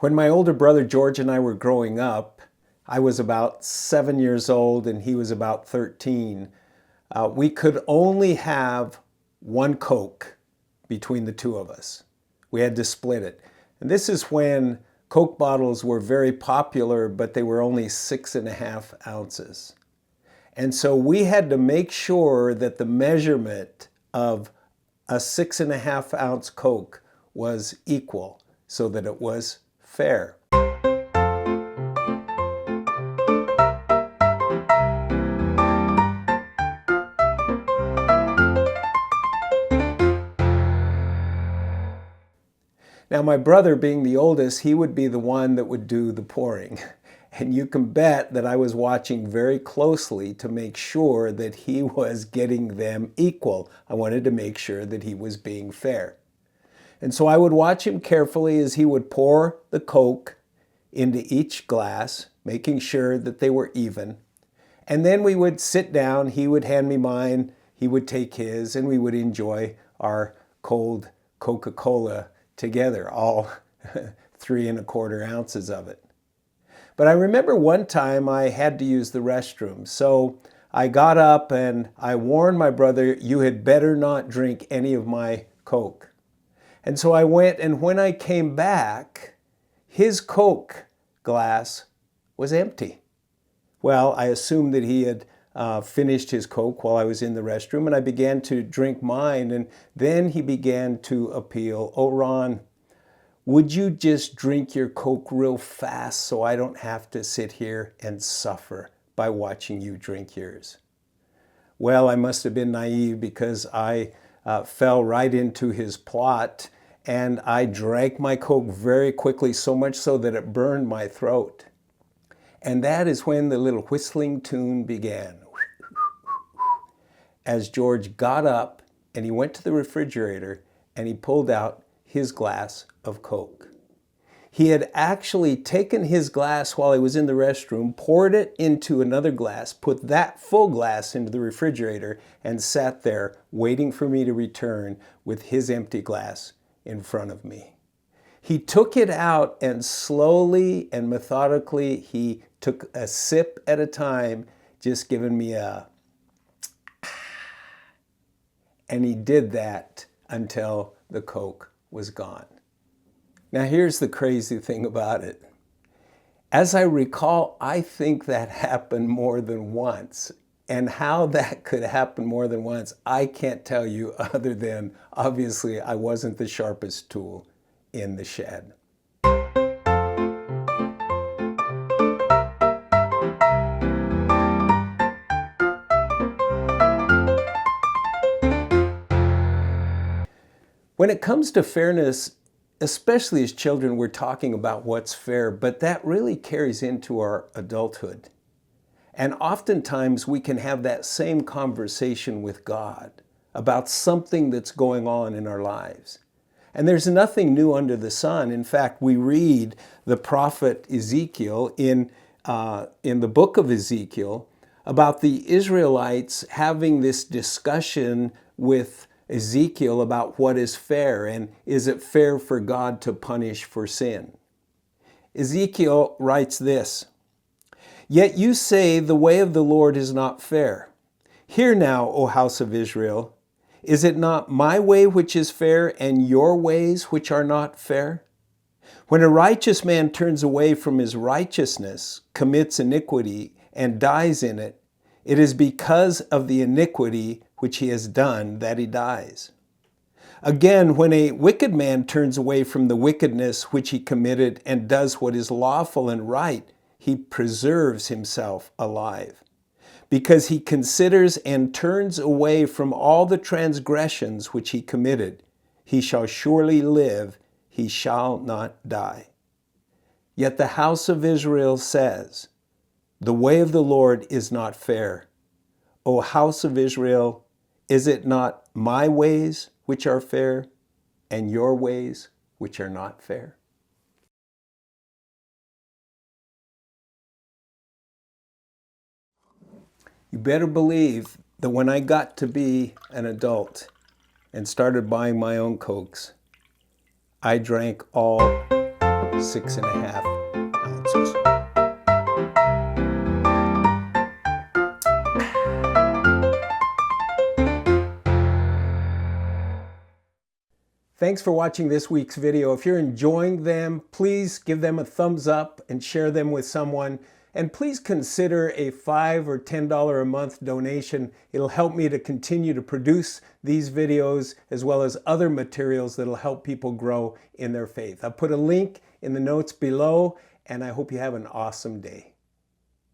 When my older brother George and I were growing up, I was about 7 years old and he was about 13. We could only have one Coke between the two of us. We had to split it. And this is when Coke bottles were very popular, but they were only 6.5 ounces. And so we had to make sure that the measurement of a 6.5 ounce Coke was equal so that it was fair. Now my brother, being the oldest, he would be the one that would do the pouring. And you can bet that I was watching very closely to make sure that he was getting them equal. I wanted to make sure that he was being fair. And so I would watch him carefully as he would pour the Coke into each glass, making sure that they were even. And then we would sit down, he would hand me mine, he would take his, and we would enjoy our cold Coca-Cola together, all 3.25 ounces of it. But I remember one time I had to use the restroom. So I got up and I warned my brother, you had better not drink any of my Coke. And so I went, and when I came back, his Coke glass was empty. Well, I assumed that he had finished his Coke while I was in the restroom, and I began to drink mine. And then he began to appeal, "Oh, Ron, would you just drink your Coke real fast so I don't have to sit here and suffer by watching you drink yours?" Well, I must have been naive because I fell right into his plot, and I drank my Coke very quickly, so much so that it burned my throat. And that is when the little whistling tune began. As George got up and he went to the refrigerator and he pulled out his glass of Coke. He had actually taken his glass while he was in the restroom, poured it into another glass, put that full glass into the refrigerator, and sat there waiting for me to return with his empty glass in front of me. He took it out and slowly and methodically, he took a sip at a time, just giving me a... And he did that until the Coke was gone. Now here's the crazy thing about it. As I recall, I think that happened more than once. And how that could happen more than once, I can't tell you, other than obviously I wasn't the sharpest tool in the shed. When it comes to fairness, especially as children, we're talking about what's fair, but that really carries into our adulthood. And oftentimes we can have that same conversation with God about something that's going on in our lives. And there's nothing new under the sun. In fact, we read the prophet Ezekiel in the book of Ezekiel about the Israelites having this discussion with Ezekiel about what is fair, and is it fair for God to punish for sin? Ezekiel writes this, "Yet you say the way of the Lord is not fair. Hear now, O house of Israel, is it not my way which is fair and your ways which are not fair? When a righteous man turns away from his righteousness, commits iniquity, and dies in it, it is because of the iniquity which he has done that he dies. Again, when a wicked man turns away from the wickedness which he committed and does what is lawful and right, he preserves himself alive. Because he considers and turns away from all the transgressions which he committed, he shall surely live, he shall not die. Yet the house of Israel says, the way of the Lord is not fair. O house of Israel, is it not my ways which are fair and your ways which are not fair?" You better believe that when I got to be an adult and started buying my own Cokes, I drank all 6.5 ounces. Thanks for watching this week's video. If you're enjoying them, please give them a thumbs up and share them with someone. And please consider a $5 or $10 a month donation. It'll help me to continue to produce these videos as well as other materials that'll help people grow in their faith. I'll put a link in the notes below, and I hope you have an awesome day.